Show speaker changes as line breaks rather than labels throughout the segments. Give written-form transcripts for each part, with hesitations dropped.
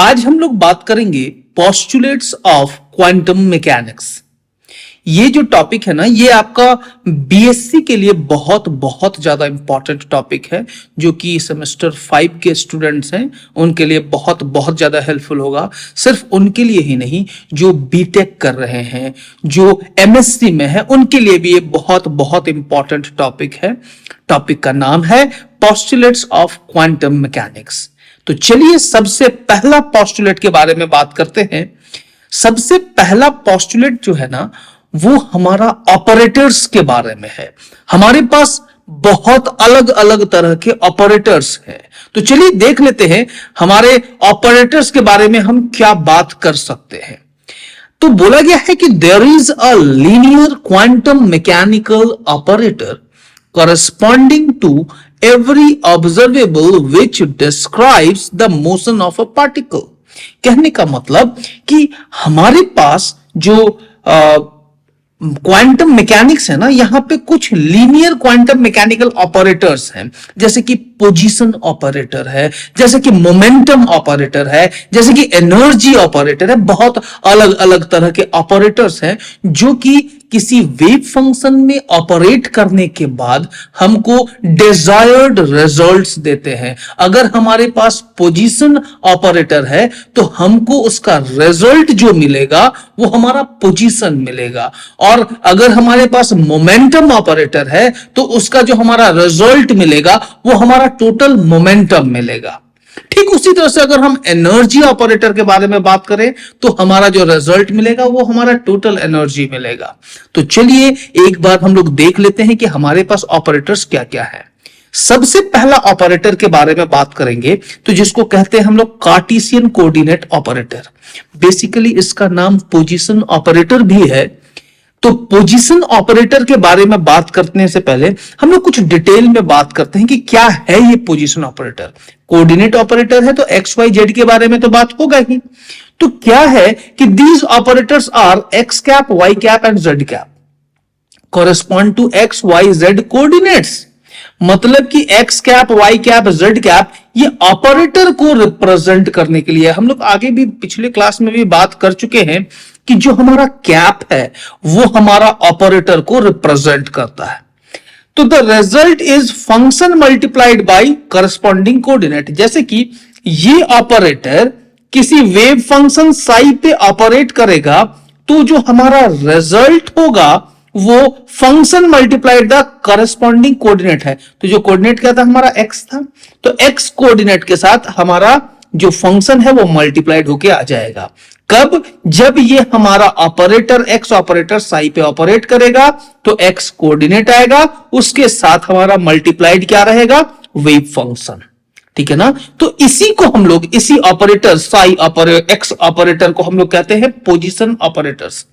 आज हम लोग बात करेंगे पोस्टुलेट्स ऑफ क्वांटम मैकेनिक्स। ये जो टॉपिक है ना, ये आपका बीएससी के लिए बहुत बहुत ज्यादा इंपॉर्टेंट टॉपिक है, जो कि सेमेस्टर 5 के स्टूडेंट्स हैं उनके लिए बहुत बहुत ज्यादा हेल्पफुल होगा। सिर्फ उनके लिए ही नहीं, जो बीटेक कर रहे हैं, जो एमएससी में है, उनके लिए भी ये बहुत बहुत इंपॉर्टेंट टॉपिक है। टॉपिक का नाम है पोस्टुलेट्स ऑफ क्वांटम मैकेनिक्स। तो चलिए सबसे पहला पोस्टुलेट के बारे में बात करते हैं। सबसे पहला पोस्टुलेट जो है ना, वो हमारा ऑपरेटर्स के बारे में है। हमारे पास बहुत अलग अलग तरह के ऑपरेटर्स हैं, तो चलिए देख लेते हैं हमारे ऑपरेटर्स के बारे में हम क्या बात कर सकते हैं। तो बोला गया है कि there is a linear quantum mechanical operator corresponding to every observable which describes the motion of a particle। कहने का मतलब कि हमारे पास जो क्वांटम मैकेनिक्स है ना, यहां पे कुछ लीनियर क्वांटम मैकेनिकल ऑपरेटर्स हैं, जैसे कि पोजीशन ऑपरेटर है, जैसे कि मोमेंटम ऑपरेटर है, जैसे कि एनर्जी ऑपरेटर है। बहुत अलग अलग तरह के ऑपरेटर्स हैं जो कि किसी वेव फंक्शन में ऑपरेट करने के बाद हमको डिजायर्ड रिजल्ट्स देते हैं। अगर हमारे पास पोजीशन ऑपरेटर है तो हमको उसका रिजल्ट जो मिलेगा वो हमारा पोजीशन मिलेगा, और अगर हमारे पास मोमेंटम ऑपरेटर है तो उसका जो हमारा रिजल्ट मिलेगा वो हमारा टोटल मोमेंटम मिलेगा। ठीक उसी तरह से अगर हम एनर्जी ऑपरेटर के बारे में बात करें तो हमारा जो रिजल्ट मिलेगा वो हमारा टोटल एनर्जी मिलेगा। तो चलिए एक बार हम लोग देख लेते हैं कि हमारे पास ऑपरेटर्स क्या क्या है। सबसे पहला ऑपरेटर के बारे में बात करेंगे तो जिसको कहते हैं हम लोग कार्टेशियन कोऑर्डिनेट ऑपरेटर। बेसिकली इसका नाम पोजीशन ऑपरेटर भी है। तो पोजीशन ऑपरेटर के बारे में बात करने से पहले हम लोग कुछ डिटेल में बात करते हैं कि क्या है ये पोजीशन ऑपरेटर। कोऑर्डिनेट ऑपरेटर है तो एक्स वाई जेड के बारे में तो बात होगा ही। तो क्या है कि these operators are X cap, Y cap and Z cap correspond to X Y Z coordinates. मतलब कि X cap, Y cap, Z cap ये ऑपरेटर को रिप्रेजेंट करने के लिए, हम लोग आगे भी पिछले क्लास में भी बात कर चुके हैं कि जो हमारा कैप है वो हमारा ऑपरेटर को रिप्रेजेंट करता है। तो the result is function multiplied by corresponding coordinate. जैसे कि ये ऑपरेटर किसी वेव फंक्शन साई पे ऑपरेट करेगा तो जो हमारा रिजल्ट होगा वो function multiplied the corresponding coordinate है। तो जो कोऑर्डिनेट क्या था, हमारा एक्स था, तो एक्स कोऑर्डिनेट के साथ हमारा जो फंक्शन है वो मल्टीप्लाइड होके आ जाएगा। कब? जब ये हमारा ऑपरेटर एक्स ऑपरेटर साई पे ऑपरेट करेगा तो एक्स कोऑर्डिनेट आएगा, उसके साथ हमारा मल्टीप्लाइड क्या रहेगा, वेव फंक्शन। ठीक है ना। तो इसी को हम लोग, इसी operator Sai operator x operator को हम लोग कहते हैं पोजीशन ऑपरेटर्स।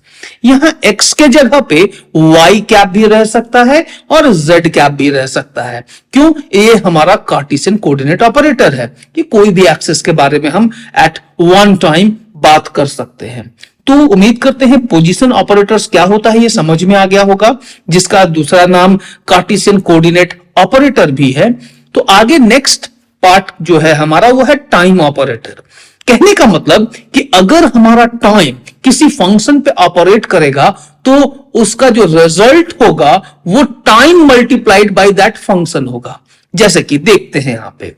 यहां एक्स के जगह पे वाई कैप भी रह सकता है और जेड कैप भी रह सकता है। क्यों? ये हमारा कार्टेशियन कोऑर्डिनेट ऑपरेटर है कि कोई भी एक्सिस के बारे में हम एट वन टाइम बात कर सकते हैं। तो उम्मीद करते हैं पोजीशन ऑपरेटर्स क्या होता है ये समझ में आ गया होगा, जिसका दूसरा नाम कार्टेशियन कोऑर्डिनेट ऑपरेटर भी है। तो आगे नेक्स्ट पार्ट जो है हमारा वो है टाइम ऑपरेटर। कहने का मतलब कि अगर हमारा टाइम किसी फंक्शन पे ऑपरेट करेगा तो उसका जो रिजल्ट होगा वो time multiplied by that function होगा। जैसे कि देखते हैं यहां पे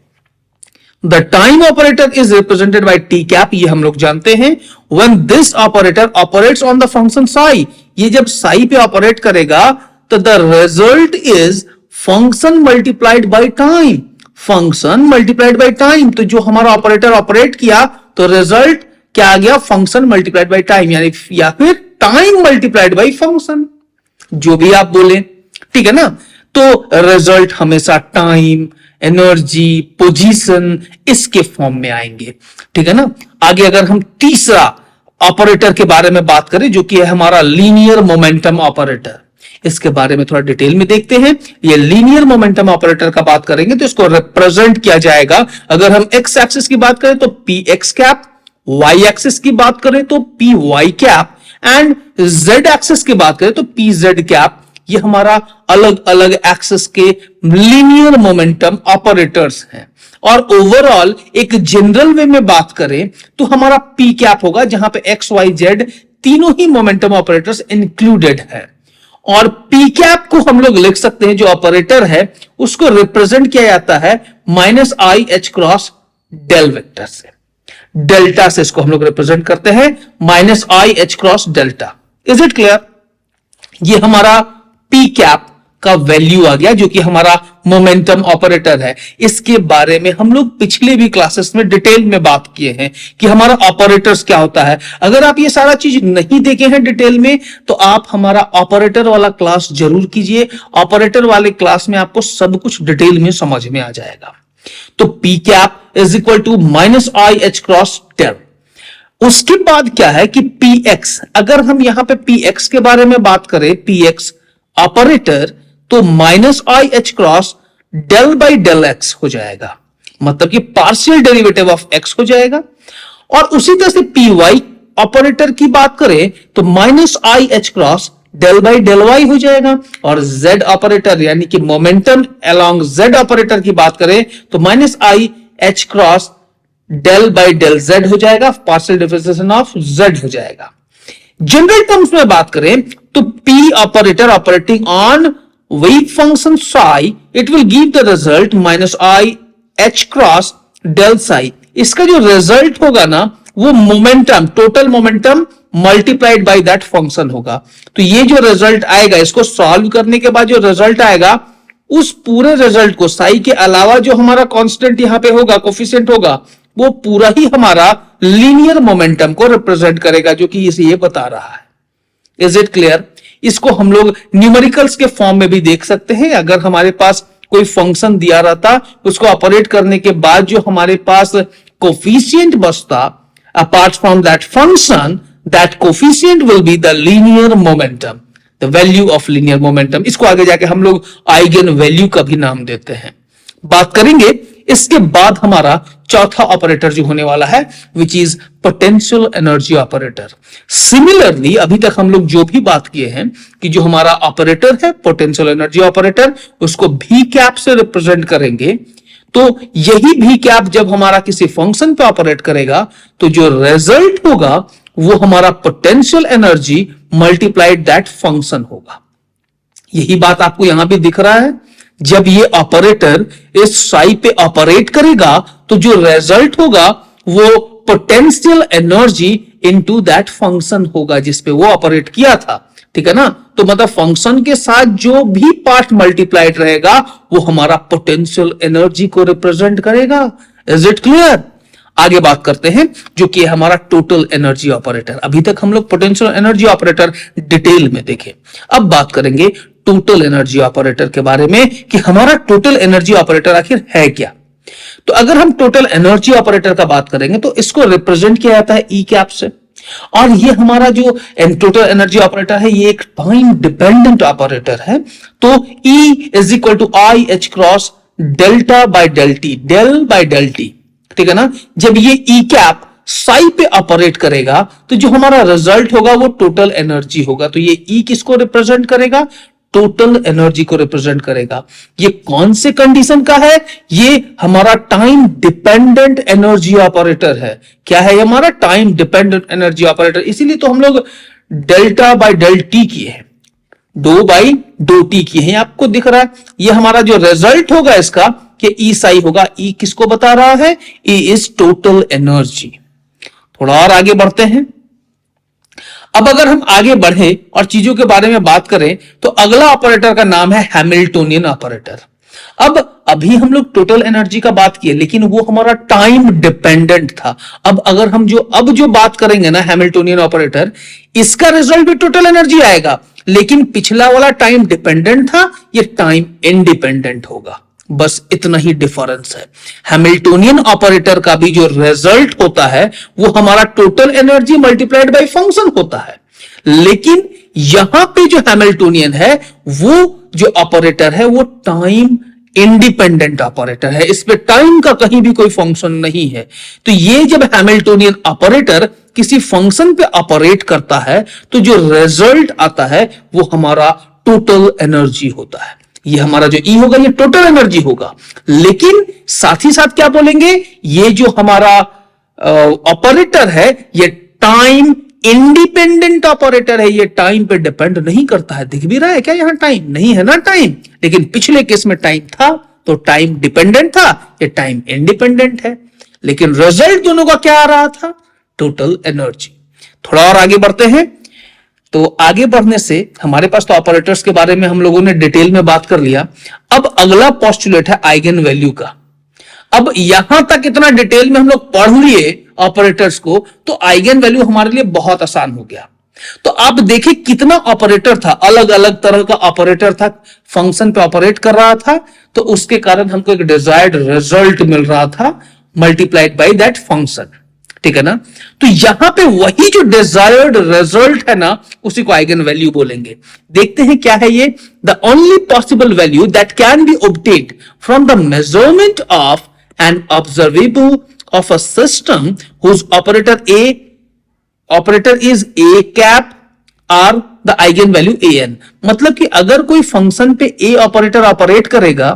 the time operator is represented by T cap, ये हम लोग जानते हैं। When this operator operates on the function psi, ये जब साई पे ऑपरेट करेगा तो the result is function multiplied by time. Function multiplied by time, तो जो हमारा ऑपरेटर ऑपरेट किया तो रिजल्ट क्या आ गया, फंक्शन मल्टीप्लाइड बाय टाइम, यानी या फिर टाइम मल्टीप्लाइड बाय फंक्शन, जो भी आप बोले। ठीक है ना। तो रिजल्ट हमेशा टाइम, एनर्जी, पोजीशन इसके फॉर्म में आएंगे। ठीक है ना। आगे अगर हम तीसरा ऑपरेटर के बारे में बात करें जो कि है हमारा लीनियर मोमेंटम ऑपरेटर, इसके बारे में थोड़ा डिटेल में देखते हैं। ये लीनियर मोमेंटम ऑपरेटर का बात करेंगे तो इसको रिप्रेजेंट किया जाएगा, अगर हम एक्स एक्सिस की बात करें तो P X cap, Y axis की बात करें तो P Y cap, and Z axis की बात करें तो पी जेड कैप। ये हमारा अलग अलग एक्सिस के लीनियर मोमेंटम ऑपरेटर्स हैं। और ओवरऑल एक जनरल वे में बात करें तो हमारा पी कैप होगा, जहां पे एक्स वाई जेड तीनों ही मोमेंटम ऑपरेटर्स इंक्लूडेड है। और पी कैप को हम लोग लिख सकते हैं, जो ऑपरेटर है उसको रिप्रेजेंट किया जाता है minus i h cross del vector से। डेल्टा से इसको हम लोग रिप्रेजेंट करते हैं, minus i h cross delta. Is it clear? ये हमारा पी कैप का वैल्यू आ गया, जो कि हमारा मोमेंटम ऑपरेटर है। इसके बारे में हम लोग पिछले भी क्लासेस में डिटेल में बात किए हैं कि हमारा ऑपरेटर्स क्या होता है। अगर आप ये सारा चीज नहीं देखे हैं डिटेल में, तो आप हमारा ऑपरेटर वाला क्लास जरूर कीजिए। ऑपरेटर वाले क्लास में आपको सब कुछ डिटेल में समझ में आ जाएगा। तो P cap is equal to minus i h cross del. उसके बाद क्या है कि पी एक्स, अगर हम यहां पे पी एक्स के बारे में बात करें, पी एक्स ऑपरेटर, तो minus i h cross del by del X हो जाएगा, मतलब कि पार्शियल डेरिवेटिव ऑफ एक्स हो जाएगा। और उसी तरह से पी वाई ऑपरेटर की बात करें तो minus i h cross del by del Y हो जाएगा। और जेड ऑपरेटर यानी कि मोमेंटम अलोंग जेड ऑपरेटर की बात करें तो minus i h cross del by del Z हो जाएगा, पार्शियल डिफरेंशिएशन ऑफ जेड हो जाएगा। जनरल टर्म्स में बात करें तो P operator operating on wave function psi, it will give the result minus i h cross del psi. इसका जो रिजल्ट होगा ना, वो momentum, total momentum multiplied by that function होगा। तो ये जो रिजल्ट आएगा, इसको सॉल्व करने के बाद जो रिजल्ट आएगा, उस पूरे रिजल्ट को साई के अलावा जो हमारा कांस्टेंट यहां पे होगा, कोफिशिएंट होगा, वो पूरा ही हमारा लीनियर मोमेंटम को रिप्रेजेंट करेगा, जो कि इसे ये बता रहा है। Is it clear? इसको हम लोग न्यूमेरिकल्स के फॉर्म में भी देख सकते हैं। अगर हमारे पास कोई फंक्शन दिया रहता, उसको ऑपरेट करने के बाद जो हमारे पास कोफिशिएंट बचता, apart from that function, that coefficient will be the linear momentum, the value of linear momentum. इसको आगे जाके हम लोग आइगन वैल्यू का भी नाम देते हैं, बात करेंगे। इसके बाद हमारा चौथा ऑपरेटर जो होने वाला है, which is potential energy operator. Similarly अभी तक हम लोग जो भी बात किए हैं कि जो हमारा ऑपरेटर है पोटेंशियल एनर्जी ऑपरेटर, उसको भी कैप से रिप्रेजेंट करेंगे। तो यही भी कैप जब हमारा किसी फंक्शन पे ऑपरेट करेगा, तो जो रिजल्ट होगा वो हमारा potential energy multiplied that function होगा। यही बात आपको यहां भी दिख रहा है। जब ये ऑपरेटर इस साई पे ऑपरेट करेगा, तो जो रिजल्ट होगा वो potential energy into that function होगा जिसपे वो ऑपरेट किया था। ठीक है ना? तो मतलब फंक्शन के साथ जो भी पार्ट मल्टीप्लाइड रहेगा, वो हमारा पोटेंशियल एनर्जी को रिप्रेजेंट करेगा। Is it clear? आगे बात करते हैं, जो कि हमारा टोटल एनर्जी ऑपरेटर। अभी तक हम लोग पोटेंशियल एनर्जी ऑपरेटर डिटेल में देखे। अब बात करेंगे टोटल एनर्जी ऑपरेटर के बारे में कि हमारा टोटल एनर्जी ऑपरेटर आखिर है क्या। तो अगर हम टोटल एनर्जी ऑपरेटर का बात करेंगे तो इसको रिप्रेजेंट किया जाता है ई कैप से। और ये हमारा जो टोटल एनर्जी ऑपरेटर है, ये एक टाइम डिपेंडेंट ऑपरेटर है। तो E is equal to i h cross delta by del T, del by del T. ठीक है ना? जब ये ई कैप साई पे ऑपरेट करेगा, तो जो हमारा रिजल्ट होगा वो टोटल एनर्जी होगा। तो ये ई किसको रिप्रेजेंट करेगा? टोटल एनर्जी को रिप्रेजेंट करेगा। ये कौन से कंडीशन का है? ये हमारा टाइम डिपेंडेंट एनर्जी ऑपरेटर है। क्या है हमारा? Time dependent energy operator. इसीलिए तो हम लोग डेल्टा बाय डेल टी किए हैं, डो बाई डो टी किए हैं। आपको दिख रहा है ये हमारा जो रिजल्ट होगा इसका कि ई साई होगा। ई किसको बता रहा है? E is total energy. थोड़ा और आगे बढ़ते हैं। अब अगर हम आगे बढ़े और चीजों के बारे में बात करें, तो अगला ऑपरेटर का नाम है हैमिल्टोनियन ऑपरेटर। अब अभी हम लोग टोटल एनर्जी का बात किए, लेकिन वो हमारा टाइम डिपेंडेंट था। अब अगर हम जो बात करेंगे ना हैमिल्टोनियन ऑपरेटर, इसका रिजल्ट भी टोटल एनर्जी आएगा, लेकिन पिछला वाला टाइम डिपेंडेंट था, ये टाइम इंडिपेंडेंट होगा। बस इतना ही डिफरेंस है। हैमिल्टोनियन ऑपरेटर का भी जो रिजल्ट होता है वो हमारा total energy multiplied by function होता है, लेकिन यहां पे जो हैमिल्टोनियन है, वो जो ऑपरेटर है वो टाइम इंडिपेंडेंट ऑपरेटर है। इस पे टाइम का कहीं भी कोई फंक्शन नहीं है। तो ये जब हैमिल्टोनियन ऑपरेटर किसी फंक्शन पे ऑपरेट करता है, तो जो रिजल्ट आता है वो हमारा टोटल एनर्जी होता है। ये हमारा जो ई होगा ये टोटल एनर्जी होगा, लेकिन साथ ही साथ क्या बोलेंगे, ये जो हमारा ऑपरेटर है ये टाइम इंडिपेंडेंट ऑपरेटर है, ये टाइम पे डिपेंड नहीं करता है। दिख भी रहा है क्या, यहां टाइम नहीं है ना टाइम, लेकिन पिछले केस में टाइम था तो टाइम डिपेंडेंट था, ये टाइम इंडिपेंडेंट है, लेकिन रिजल्ट दोनों का क्या आ रहा था, टोटल एनर्जी। थोड़ा और आगे बढ़ते हैं, तो आगे बढ़ने से हमारे पास तो ऑपरेटर्स के बारे में हम लोगों ने डिटेल में बात कर लिया। अब अगला पोस्टुलेट है आइगन वैल्यू का। अब यहां तक इतना डिटेल में हम लोग पढ़ लिए ऑपरेटर्स को, तो आइगन वैल्यू हमारे लिए बहुत आसान हो गया। तो आप देखिए कितना ऑपरेटर था, अलग अलग तरह का ऑपरेटर था, फंक्शन पे ऑपरेट कर रहा था, तो उसके कारण हमको एक डिजायर्ड रिजल्ट मिल रहा था मल्टीप्लाइड बाय दैट फंक्शन। ठीक है ना, तो यहां पे वही जो डिजायर्ड रिजल्ट है ना, उसी को आइगन वैल्यू बोलेंगे। देखते हैं क्या है ये, the only possible value that can be obtained from the measurement of an observable of a system whose operator is a cap are the eigen value an। मतलब कि अगर कोई फंक्शन पे a ऑपरेटर ऑपरेट करेगा,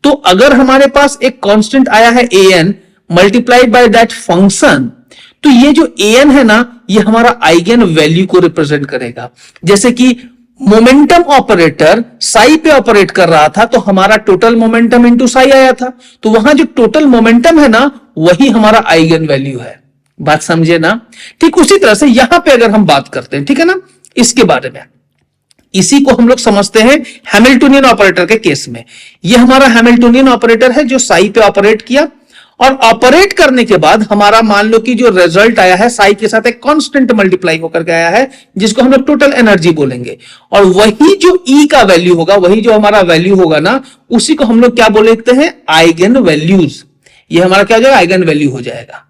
तो अगर हमारे पास एक कांस्टेंट आया है an multiplied by that function, तो ये जो an है ना, ये हमारा आइगन वैल्यू को रिप्रेजेंट करेगा। जैसे कि मोमेंटम ऑपरेटर साई पे ऑपरेट कर रहा था, तो हमारा टोटल मोमेंटम इंटू साई आया था, तो वहां जो टोटल मोमेंटम है ना, वही हमारा आइगन वैल्यू है। बात समझे ना। ठीक उसी तरह से यहां पे अगर हम बात करते हैं, ठीक है ना, इसके बारे में, इसी को हम लोग समझते हैं हैमिल्टोनियन ऑपरेटर के केस में। यह हमारा हैमिल्टोनियन ऑपरेटर है जो साई पे ऑपरेट किया, और ऑपरेट करने के बाद हमारा मान लो कि जो रिजल्ट आया है साई के साथ एक कांस्टेंट मल्टीप्लाई होकर के आया है, जिसको हम लोग टोटल एनर्जी बोलेंगे। और वही जो ई का वैल्यू होगा, वही जो हमारा वैल्यू होगा ना, उसी को हम लोग क्या बोलते हैं, आइगन वैल्यूज। ये हमारा क्या हो जाएगा, आइगन वैल्यू हो जाएगा।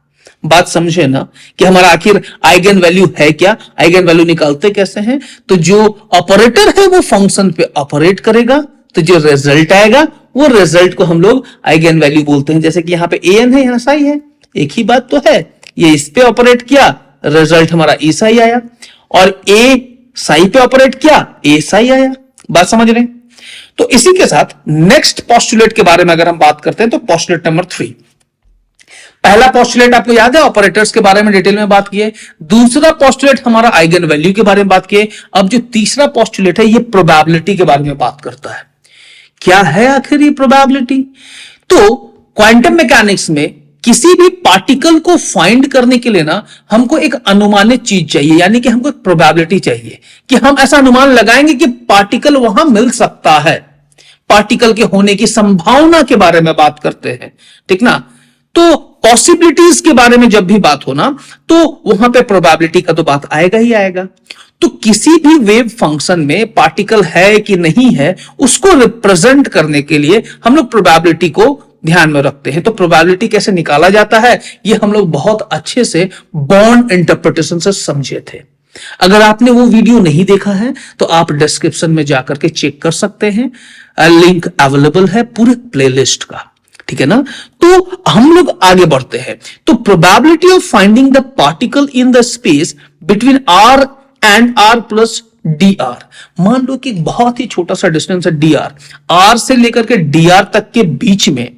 बात समझे ना कि हमारा आखिर आइगन वैल्यू है क्या, आइगन वैल्यू निकालते कैसे हैं। तो जो ऑपरेटर है वो फंक्शन पे ऑपरेट करेगा, तो जो रिजल्ट आएगा वो रिजल्ट को हम लोग आइगन वैल्यू बोलते हैं। जैसे कि यहां पे an है, यहां साई है, एक ही बात तो है। ये इस पे ऑपरेट किया, रिजल्ट हमारा ई साई आया, और a साई पे ऑपरेट किया, a साई आया। बात समझ रहे हैं। तो इसी के साथ नेक्स्ट पोस्टुलेट के बारे में अगर हम बात करते हैं, तो पोस्टुलेट नंबर 3। पहला पोस्टुलेट आपको याद है, ऑपरेटर्स के बारे में डिटेल में बात किए। दूसरा पोस्टुलेट हमारा आइगन वैल्यू के बारे में बात किए। अब जो तीसरा पोस्टुलेट है, ये प्रोबेबिलिटी के बारे में बात करता है। क्या है आखिर ये प्रोबेबिलिटी। तो क्वांटम मैकेनिक्स में किसी भी पार्टिकल को फाइंड करने के लिए ना, हमको एक अनुमानित चीज चाहिए, यानी कि हमको एक प्रोबेबिलिटी चाहिए कि हम ऐसा अनुमान लगाएंगे कि पार्टिकल वहां मिल सकता है। पार्टिकल के होने की संभावना के बारे में बात करते हैं, ठीक ना। तो पॉसिबिलिटीज के बारे में जब भी बात हो ना, तो वहां पे प्रोबेबिलिटी का तो बात आएगा ही आएगा। तो किसी भी वेव फंक्शन में पार्टिकल है कि नहीं है, उसको रिप्रेजेंट करने के लिए हम लोग प्रोबेबिलिटी को ध्यान में रखते हैं। तो प्रोबेबिलिटी कैसे निकाला जाता है, ये हम लोग बहुत अच्छे से बॉर्न इंटरप्रिटेशन से समझे थे। अगर आपने वो वीडियो नहीं देखा है, तो आप डिस्क्रिप्शन में जाकर के चेक कर सकते हैं, लिंक अवेलेबल है पूरे प्लेलिस्ट का, ठीक है ना। तो हम लोग आगे बढ़ते हैं। तो probability of finding the particle in the space between R and R plus D R. मान लो कि बहुत ही छोटा सा डिस्टेंस है डी आर, आर से लेकर के डी आर तक के बीच में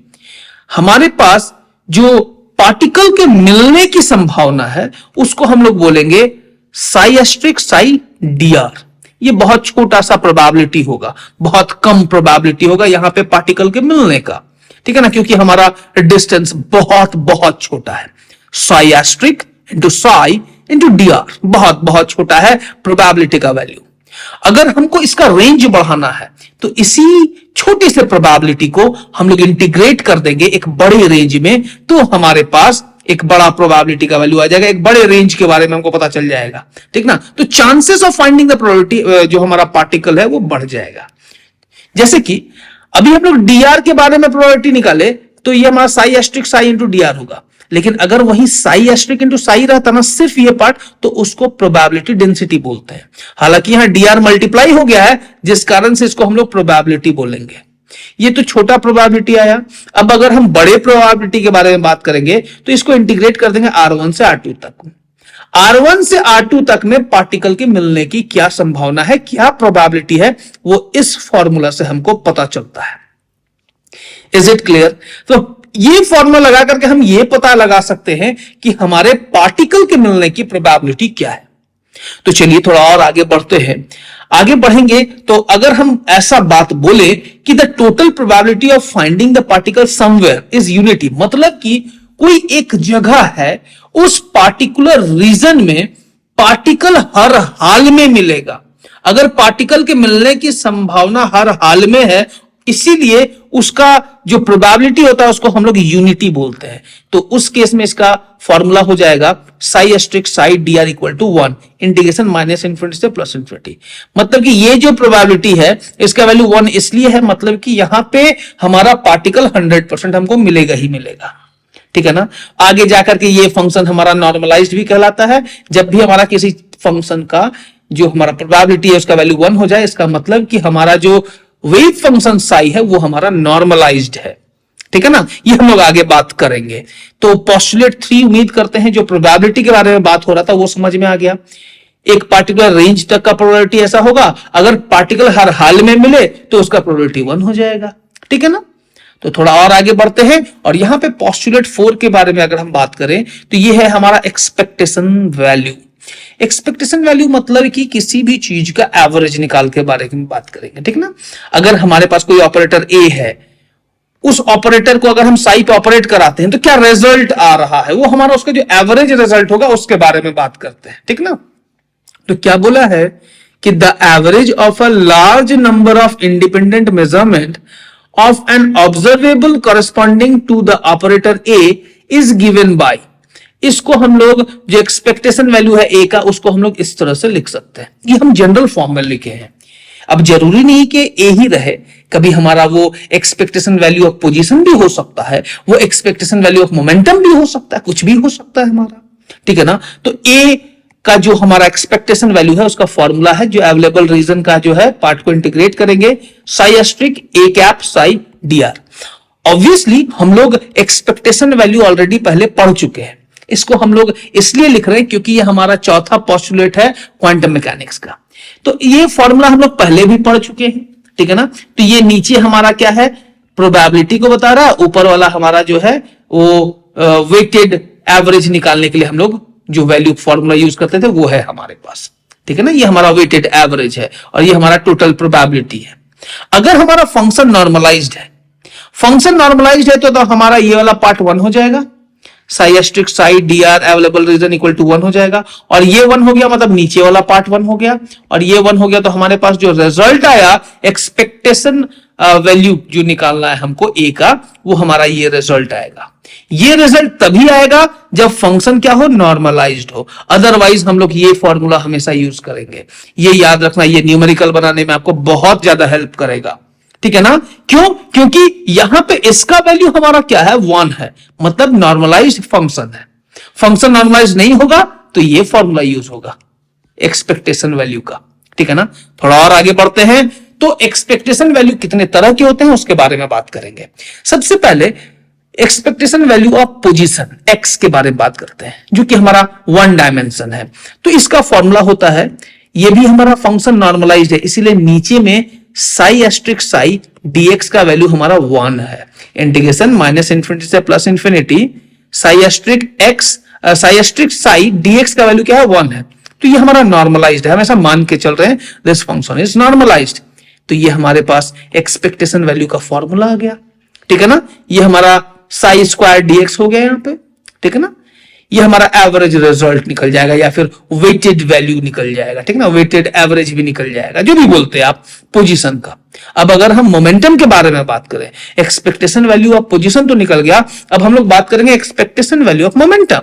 हमारे पास जो पार्टिकल के मिलने की संभावना है, उसको हम लोग बोलेंगे psi asterisk psi D R. ये बहुत छोटा सा प्रोबेबिलिटी होगा, बहुत कम प्रोबेबिलिटी होगा यहां पे पार्टिकल के मिलने का, ठीक है ना, क्योंकि हमारा डिस्टेंस बहुत बहुत छोटा है। Psi asterisk into psi into D R बहुत बहुत छोटा है प्रोबेबिलिटी का वैल्यू। अगर हमको इसका रेंज बढ़ाना है, तो इसी छोटी से प्रोबेबिलिटी को हम लोग इंटीग्रेट कर देंगे एक बड़े रेंज में, तो हमारे पास एक बड़ा प्रोबेबिलिटी का वैल्यू आ जाएगा, एक बड़े रेंज के बारे में हमको पता चल जाएगा, ठीक ना। तो chances of finding the probability जो हमारा पार्टिकल है वो बढ़ जाएगा। जैसे कि अभी हम लोग डी आर के बारे में प्रोबेबिलिटी निकाले, तो ये हमारा psi asterisk psi into D R होगा। लेकिन अगर वही साई एस्ट्रिक इंटू साई रहता ना, सिर्फ ये पार्ट, तो उसको प्रोबेबिलिटी डेंसिटी बोलते हैं। हालांकि यहां डी आर मल्टीप्लाई हो गया है, जिस कारण से इसको हम लोग प्रोबेबिलिटी बोलेंगे। ये तो छोटा प्रोबेबिलिटी आया। अब अगर हम बड़े प्रोबेबिलिटी के बारे में बात करेंगे, तो इसको इंटीग्रेट कर देंगे R1 से R2 तक। R1 से R2 तक में पार्टिकल के मिलने की क्या संभावना है, क्या प्रोबेबिलिटी है, वो इस फॉर्मूला से हमको पता चलता है। Is it clear? तो ये फॉर्मूला लगा करके हम ये पता लगा सकते हैं कि हमारे पार्टिकल के मिलने की प्रोबेबिलिटी क्या है। तो चलिए थोड़ा और आगे बढ़ते हैं। आगे बढ़ेंगे तो अगर हम ऐसा बात बोले कि the total probability of finding the particle somewhere is unity, मतलब कि कोई एक जगह है, उस पार्टिकुलर रीजन में पार्टिकल हर हाल में मिलेगा। अगर पार्टिकल के मिलने की संभावना हर हाल में है, इसीलिए उसका जो प्रोबेबिलिटी होता है उसको हम लोग यूनिटी बोलते हैं। तो उस केस में इसका फॉर्मूला हो जाएगा psi asterisk psi D R equal to 1 integration minus infinity से प्लस इन्फिनिटी। मतलब कि ये जो प्रोबेबिलिटी है इसका वैल्यू 1 इसलिए है, मतलब कि यहां पे हमारा पार्टिकल 100% हमको मिलेगा ही मिलेगा। ठीक है ना। आगे जाकर के ये फंक्शन हमारा नॉर्मलाइज्ड भी कहलाता है। जब भी हमारा किसी फंक्शन का जो हमारा प्रोबेबिलिटी है उसका वैल्यू 1 हो जाए, इसका मतलब कि हमारा जो वेव फंक्शन साई है वो हमारा नॉर्मलाइज्ड है। ठीक है ना। ये हम लोग आगे बात करेंगे। तो पोस्टुलेट 3 उम्मीद करते हैं जो प्रोबेबिलिटी के बारे में बात हो रहा था वो समझ में आ गया। एक पार्टिकुलर रेंज तक का प्रोबेबिलिटी ऐसा होगा, अगर पार्टिकल हर हाल में मिले तो उसका प्रोबेबिलिटी 1 हो जाएगा। ठीक है ना। तो थोड़ा और आगे बढ़ते हैं और यहां पे पोस्टुलेट 4 के बारे में अगर हम बात करें तो ये है हमारा एक्सपेक्टेशन वैल्यू। एक्सपेक्टेशन वैल्यू मतलब कि किसी भी चीज का एवरेज निकाल के बारे में बात करेंगे। ठीक ना। अगर हमारे पास कोई ऑपरेटर ए है, उस ऑपरेटर को अगर हम साई पे ऑपरेट कराते हैं तो क्या रिजल्ट आ रहा है, वो हमारा उसका जो एवरेज रिजल्ट होगा उसके बारे में बात करते हैं। ठीक ना। तो क्या बोला है कि the average of a large number of independent measurement of an observable corresponding to the operator A is given by, इसको हम लोग जो एक्सपेक्टेशन वैल्यू है ए का उसको हम लोग इस तरह से लिख सकते हैं। ये हम जनरल फॉर्म में लिखे हैं। अब जरूरी नहीं कि ए ही रहे, कभी हमारा वो एक्सपेक्टेशन वैल्यू ऑफ पोजीशन भी हो सकता है, वो एक्सपेक्टेशन वैल्यू ऑफ मोमेंटम भी हो सकता है, कुछ भी हो सकता है हमारा। ठीक है ना। तो ए का जो हमारा एक्सपेक्टेशन वैल्यू है उसका फॉर्मूला है जो अवेलेबल रीजन का जो है पार्ट को इंटीग्रेट करेंगे psi asterisk A cap psi D R. Obviously हम लोग एक्सपेक्टेशन वैल्यू ऑलरेडी पहले पढ़ चुके हैं, इसको हम लोग इसलिए लिख रहे हैं क्योंकि ये हमारा चौथा पोस्टुलेट है क्वांटम मैकेनिक्स का। तो ये फॉर्मूला हम लोग पहले भी पढ़ चुके हैं। ठीक है ना। तो ये नीचे हमारा क्या है, प्रोबेबिलिटी को बता रहा है, ऊपर वाला हमारा जो है वो वेटेड एवरेज निकालने के लिए हम लोग जो वैल्यू फॉर्मूला यूज करते थे वो है हमारे पास। ठीक है ना। ये हमारा वेटेड एवरेज है और ये हमारा टोटल प्रोबेबिलिटी है। अगर हमारा फंक्शन नॉर्मलाइज्ड है, फंक्शन नॉर्मलाइज्ड है तो हमारा ये वाला पार्ट 1 हो जाएगा, psi asterisk psi D R available region equal to 1 हो जाएगा। और ये 1 हो गया मतलब नीचे वाला पार्ट 1 हो गया, और ये 1 हो गया तो हमारे पास जो रिजल्ट आया एक्सपेक्टेशन वैल्यू जो निकालना है हमको ए का, वो हमारा ये रिजल्ट आएगा। ये रिजल्ट तभी आएगा जब फंक्शन क्या हो, नॉर्मलाइज्ड हो। अदरवाइज हम लोग ये फॉर्मूला हमेशा यूज करेंगे। ये याद रखना, ये न्यूमेरिकल बनाने में आपको बहुत ज्यादा हेल्प करेगा। ठीक है ना। क्यों? क्योंकि यहां पे इसका वैल्यू हमारा क्या है, 1 है, मतलब नॉर्मलाइज्ड फंक्शन है। फंक्शन नॉर्मलाइज नहीं होगा तो ये फॉर्मूला यूज होगा एक्सपेक्टेशन वैल्यू का। ठीक है ना। थोड़ा और आगे बढ़ते हैं तो एक्सपेक्टेशन वैल्यू कितने तरह के होते हैं उसके बारे में बात करेंगे। सबसे पहले expectation value of position x के बारे में बात करते हैं, जो कि हमारा 1 डायमेंशन है। तो इसका फॉर्मूला होता है, ये भी हमारा फंक्शन नॉर्मलाइज्ड है, इसीलिए नीचे में साई एस्ट्रिक साई डीएक्स का वैल्यू हमारा 1 है, इंटीग्रेशन माइनस इन्फिनिटी से plus infinity psi asterisk X psi asterisk psi DX का वैल्यू क्या है, 1 है। तो ये हमारा नॉर्मलाइज्ड है, हम ऐसा मान के चल रहे हैं दिस फंक्शन इज नॉर्मलाइज्ड। तो ये हमारे पास एक्सपेक्टेशन वैल्यू का फॉर्मूला आ गया। ठीक है ना। ये हमारा साई स्क्वायर डीएक्स हो गया यहां पे। ठीक है ना। ये हमारा एवरेज रिजल्ट निकल जाएगा या फिर वेटेड वैल्यू निकल जाएगा। ठीक है ना। वेटेड एवरेज भी निकल जाएगा, जो भी बोलते हैं आप पोजीशन का। अब अगर हम मोमेंटम के बारे में बात करें, एक्सपेक्टेशन वैल्यू ऑफ पोजीशन तो निकल गया, अब हम लोग बात करेंगे एक्सपेक्टेशन वैल्यू ऑफ मोमेंटम।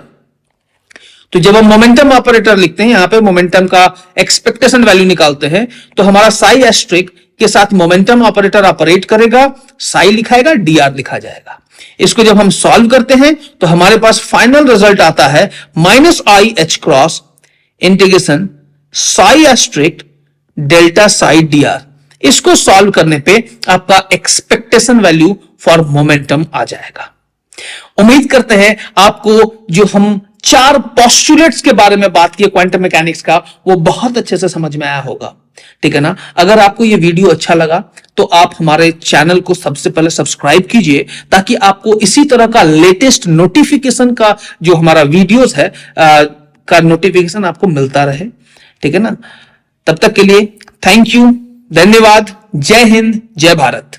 तो जब हम मोमेंटम ऑपरेटर लिखते हैं, यहां पे मोमेंटम का एक्सपेक्टेशन वैल्यू निकालते हैं, तो हमारा साई एस्ट्रिक के साथ मोमेंटम ऑपरेटर ऑपरेट करेगा, साई लिखाएगा, डी आर लिखा जाएगा। इसको जब हम सॉल्व करते हैं तो हमारे पास फाइनल रिजल्ट आता है minus i h cross integration psi asterisk delta psi D R. इसको सॉल्व करने पे आपका एक्सपेक्टेशन वैल्यू फॉर मोमेंटम आ जाएगा। उम्मीद करते हैं आपको जो हम 4 पोस्टुलेट्स के बारे में बात की क्वांटम मैकेनिक्स का, वो बहुत अच्छे से समझ में आया होगा। ठीक है ना। अगर आपको ये वीडियो अच्छा लगा तो आप हमारे चैनल को सबसे पहले सब्सक्राइब कीजिए, ताकि आपको इसी तरह का लेटेस्ट नोटिफिकेशन का जो हमारा वीडियोस है का नोटिफिकेशन आपको मिलता रहे। ठीक है ना। तब तक के लिए थैंक यू, धन्यवाद, जय हिंद, जय भारत।